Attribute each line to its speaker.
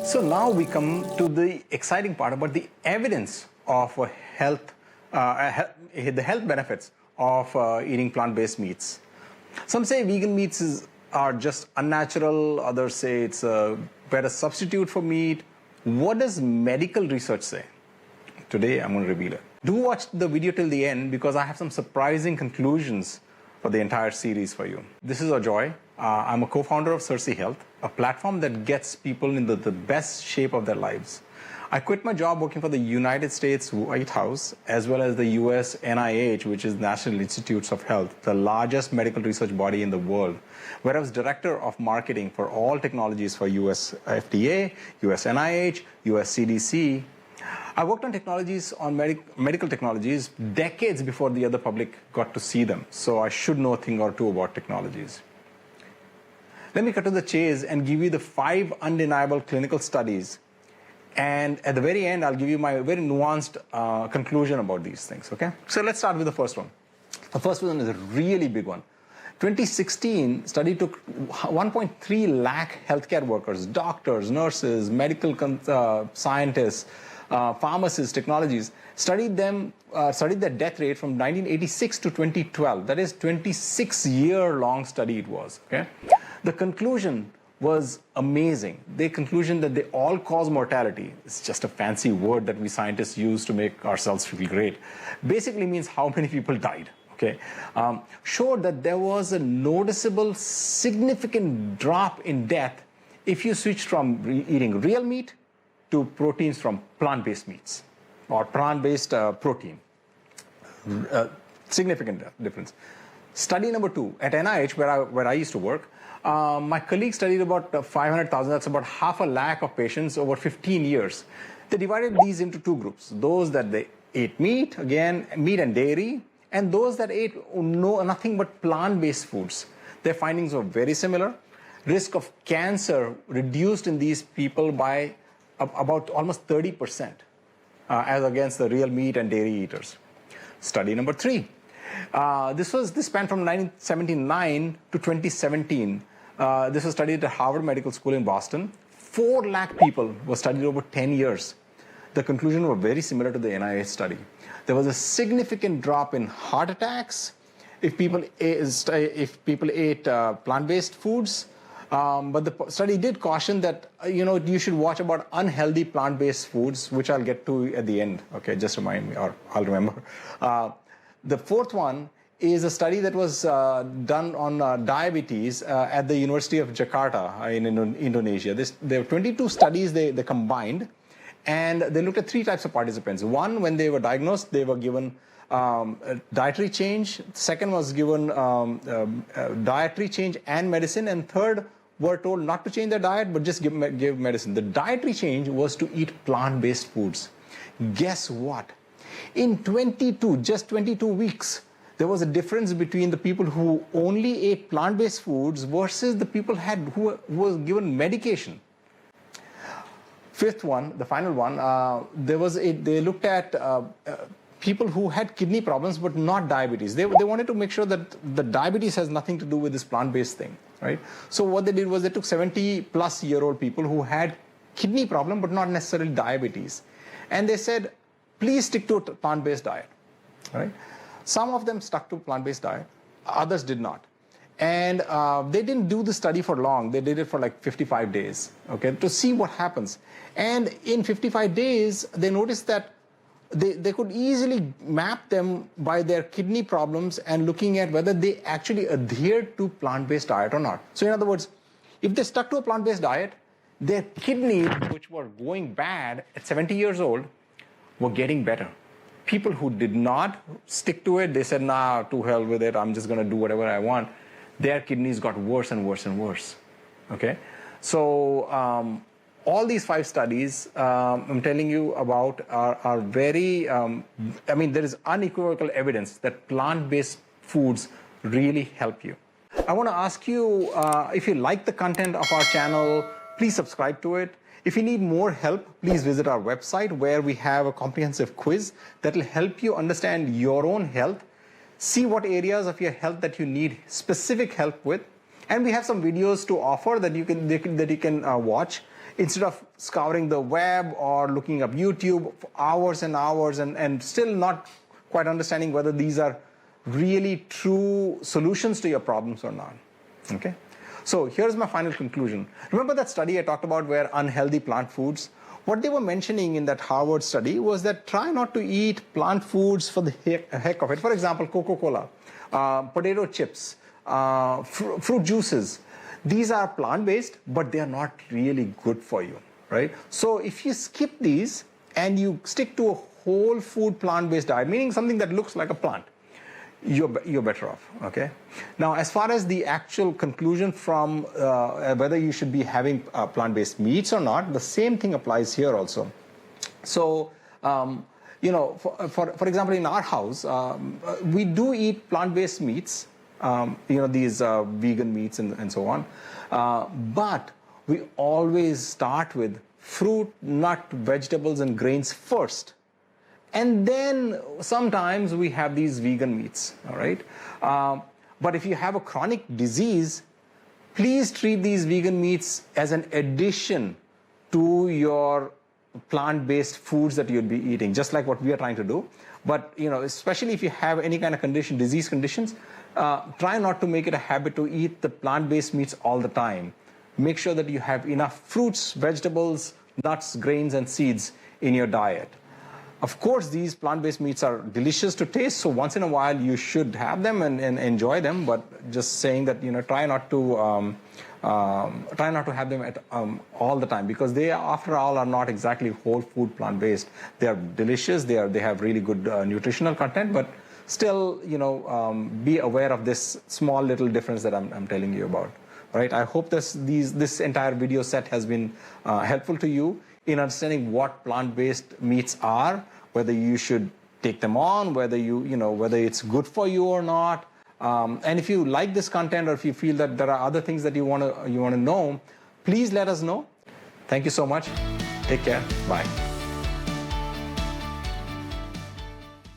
Speaker 1: So now we come to the exciting part about the evidence of the health benefits of eating plant-based meats. Some say vegan meats are just unnatural, others say it's a better substitute for meat. What does medical research say? Today I'm going to reveal it. Do watch the video till the end because I have some surprising conclusions for the entire series for you. This is Ajoy. I'm a co-founder of Circee Health, a platform that gets people in the best shape of their lives. I quit my job working for the United States White House as well as the US NIH, which is National Institutes of Health, the largest medical research body in the world, where I was director of marketing for all technologies for US FDA, US NIH, US CDC. I worked on technologies, on medical technologies, decades before the other public got to see them, so I should know a thing or two about technologies. Let me cut to the chase and give you the 5 undeniable clinical studies. And at the very end, I'll give you my very nuanced conclusion about these things, okay? So let's start with the first one. The first one is a really big one. 2016 study took 1.3 lakh healthcare workers, doctors, nurses, medical scientists, pharmacists, technologies, studied their death rate from 1986 to 2012. That is 26-year-long study it was, okay? The conclusion was amazing. The conclusion that they all cause mortality. It's just a fancy word that we scientists use to make ourselves feel great. Basically means how many people died, okay? Showed that there was a noticeable, significant drop in death if you switched from eating real meat to proteins from plant-based meats or plant-based protein. Significant difference. Study number 2, at NIH, where I used to work, my colleague studied about 500,000, that's about half a lakh of patients over 15 years. They divided these into 2 groups, those that they ate meat, again, meat and dairy, and those that ate nothing but plant-based foods. Their findings were very similar. Risk of cancer reduced in these people by about almost 30%, as against the real meat and dairy eaters. Study number 3. This spanned from 1979 to 2017. This was studied at Harvard Medical School in Boston. 4 lakh people were studied over 10 years. The conclusion was very similar to the NIH study. There was a significant drop in heart attacks if people ate plant-based foods. But the study did caution that you should watch about unhealthy plant-based foods, which I'll get to at the end. Okay, just remind me, or I'll remember. The 4th one is a study that was done on diabetes at the University of Jakarta in Indonesia. There were 22 studies they combined, and they looked at 3 types of participants. One, when they were diagnosed, they were given dietary change. Second was given dietary change and medicine. And third, were told not to change their diet, but just give medicine. The dietary change was to eat plant-based foods. Guess what? In just 22 weeks, there was a difference between the people who only ate plant-based foods versus the people who was given medication. 5th one, the final one, they looked at people who had kidney problems but not diabetes. They wanted to make sure that the diabetes has nothing to do with this plant-based thing, right? So what they did was they took 70-plus-year-old people who had kidney problem but not necessarily diabetes. And they said, please stick to a plant-based diet, right? Some of them stuck to plant-based diet, others did not. And they didn't do the study for long. They did it for like 55 days, okay, to see what happens. And in 55 days, they noticed that they could easily map them by their kidney problems and looking at whether they actually adhered to plant-based diet or not. So in other words, if they stuck to a plant-based diet, their kidneys, which were going bad at 70 years old, were getting better. People who did not stick to it, they said, nah, to hell with it, I'm just going to do whatever I want. Their kidneys got worse and worse and worse, okay? So all these 5 studies I'm telling you about are very, there is unequivocal evidence that plant-based foods really help you. I want to ask you, if you like the content of our channel, please subscribe to it. If you need more help, please visit our website where we have a comprehensive quiz that will help you understand your own health, see what areas of your health that you need specific help with, And we have some videos to offer that you can watch instead of scouring the web or looking up YouTube for hours and hours and still not quite understanding whether these are really true solutions to your problems or not. Okay? So here's my final conclusion. Remember that study I talked about where unhealthy plant foods? What they were mentioning in that Harvard study was that try not to eat plant foods for the heck of it. For example, Coca-Cola, potato chips, fruit juices. These are plant-based, but they are not really good for you, right? So if you skip these and you stick to a whole food plant-based diet, meaning something that looks like a plant, you're better off, okay? Now, as far as the actual conclusion from whether you should be having plant-based meats or not, the same thing applies here also. So, you know, for example, in our house, we do eat plant-based meats, you know, these vegan meats and so on, but we always start with fruit, nut, vegetables, and grains first. And then sometimes we have these vegan meats, all right? But if you have a chronic disease, please treat these vegan meats as an addition to your plant-based foods that you'd be eating, just like what we are trying to do. But, you know, especially if you have any kind of condition, disease conditions, try not to make it a habit to eat the plant-based meats all the time. Make sure that you have enough fruits, vegetables, nuts, grains, and seeds in your diet. Of course, these plant-based meats are delicious to taste, so once in a while you should have them and enjoy them, but just saying that, you know, try not to have them at all the time, because they, after all, are not exactly whole food plant-based. They are delicious, they have really good nutritional content, but still, you know, be aware of this small little difference that I'm telling you about. All right, I hope this entire video set has been helpful to you in understanding what plant-based meats are, whether you should take them on, whether whether it's good for you or not. And if you like this content, or if you feel that there are other things that you want to know, please let us know. Thank you so much. Take care. Bye.